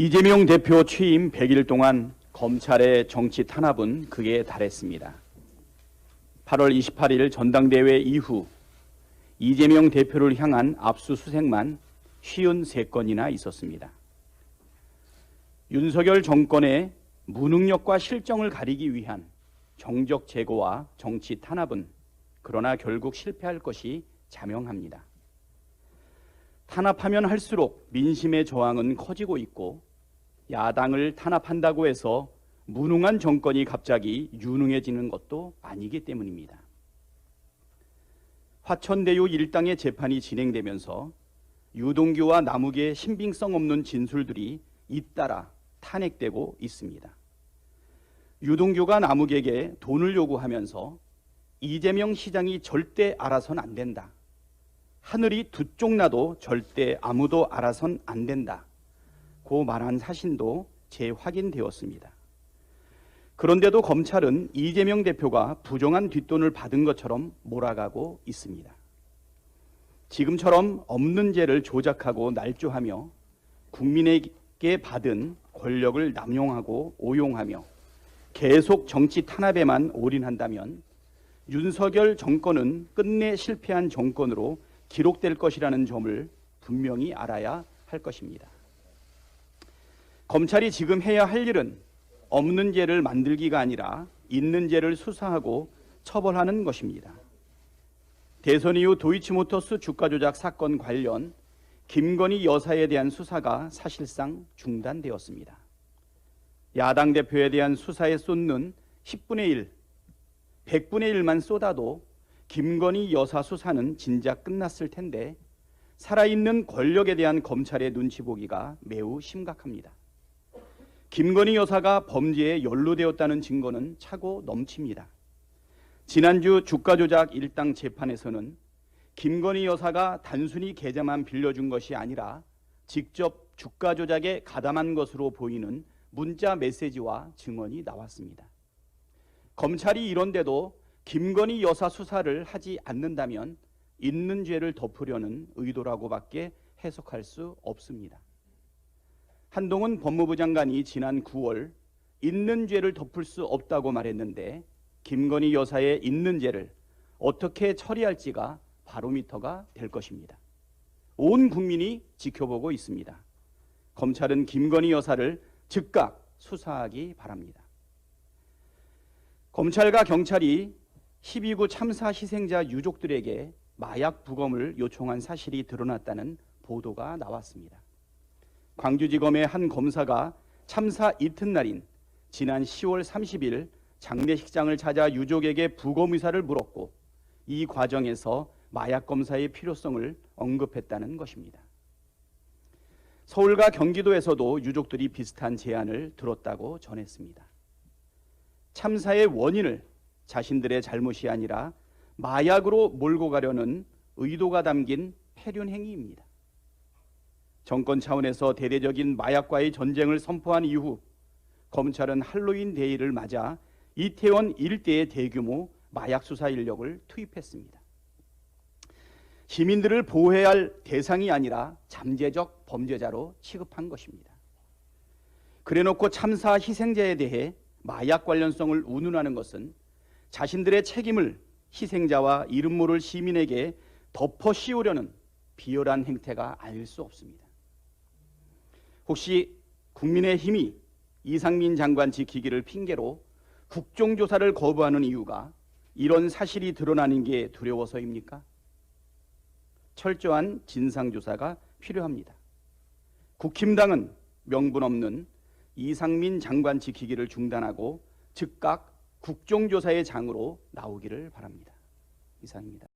이재명 대표 취임 100일 동안 검찰의 정치 탄압은 극에 달했습니다. 8월 28일 전당대회 이후 이재명 대표를 향한 압수수색만 53건이나 있었습니다. 윤석열 정권의 무능력과 실정을 가리기 위한 정적 제거와 정치 탄압은 그러나 결국 실패할 것이 자명합니다. 탄압하면 할수록 민심의 저항은 커지고 있고 야당을 탄압한다고 해서 무능한 정권이 갑자기 유능해지는 것도 아니기 때문입니다. 화천대유 일당의 재판이 진행되면서 유동규와 남욱의 신빙성 없는 진술들이 잇따라 탄핵되고 있습니다. 유동규가 남욱에게 돈을 요구하면서 이재명 시장이 절대 알아선 안 된다. 하늘이 두 쪽 나도 절대 아무도 알아선 안 된다. 고 말한 사실도 재확인되었습니다. 그런데도 검찰은 이재명 대표가 부정한 뒷돈을 받은 것처럼 몰아가고 있습니다. 지금처럼 없는 죄를 조작하고 날조하며 국민에게 받은 권력을 남용하고 오용하며 계속 정치 탄압에만 올인한다면 윤석열 정권은 끝내 실패한 정권으로 기록될 것이라는 점을 분명히 알아야 할 것입니다. 검찰이 지금 해야 할 일은 없는 죄를 만들기가 아니라 있는 죄를 수사하고 처벌하는 것입니다. 대선 이후 도이치모터스 주가 조작 사건 관련 김건희 여사에 대한 수사가 사실상 중단되었습니다. 야당 대표에 대한 수사에 쏟는 10분의 1, 100분의 1만 쏟아도 김건희 여사 수사는 진작 끝났을 텐데 살아있는 권력에 대한 검찰의 눈치 보기가 매우 심각합니다. 김건희 여사가 범죄에 연루되었다는 증거는 차고 넘칩니다. 지난주 주가 조작 일당 재판에서는 김건희 여사가 단순히 계좌만 빌려준 것이 아니라 직접 주가 조작에 가담한 것으로 보이는 문자 메시지와 증언이 나왔습니다. 검찰이 이런데도 김건희 여사 수사를 하지 않는다면 있는 죄를 덮으려는 의도라고밖에 해석할 수 없습니다. 한동훈 법무부 장관이 지난 9월 있는 죄를 덮을 수 없다고 말했는데 김건희 여사의 있는 죄를 어떻게 처리할지가 바로미터가 될 것입니다. 온 국민이 지켜보고 있습니다. 검찰은 김건희 여사를 즉각 수사하기 바랍니다. 검찰과 경찰이 12구 참사 희생자 유족들에게 마약 부검을 요청한 사실이 드러났다는 보도가 나왔습니다. 광주지검의 한 검사가 참사 이튿날인 지난 10월 30일 장례식장을 찾아 유족에게 부검 의사를 물었고 이 과정에서 마약 검사의 필요성을 언급했다는 것입니다. 서울과 경기도에서도 유족들이 비슷한 제안을 들었다고 전했습니다. 참사의 원인을 자신들의 잘못이 아니라 마약으로 몰고 가려는 의도가 담긴 폐륜 행위입니다. 정권 차원에서 대대적인 마약과의 전쟁을 선포한 이후 검찰은 할로윈 데이를 맞아 이태원 일대에 대규모 마약 수사 인력을 투입했습니다. 시민들을 보호해야 할 대상이 아니라 잠재적 범죄자로 취급한 것입니다. 그래놓고 참사 희생자에 대해 마약 관련성을 운운하는 것은 자신들의 책임을 희생자와 이름 모를 시민에게 덮어 씌우려는 비열한 행태가 아닐 수 없습니다. 혹시 국민의힘이 이상민 장관 지키기를 핑계로 국정조사를 거부하는 이유가 이런 사실이 드러나는 게 두려워서입니까? 철저한 진상조사가 필요합니다. 국힘당은 명분 없는 이상민 장관 지키기를 중단하고 즉각 국정조사의 장으로 나오기를 바랍니다. 이상입니다.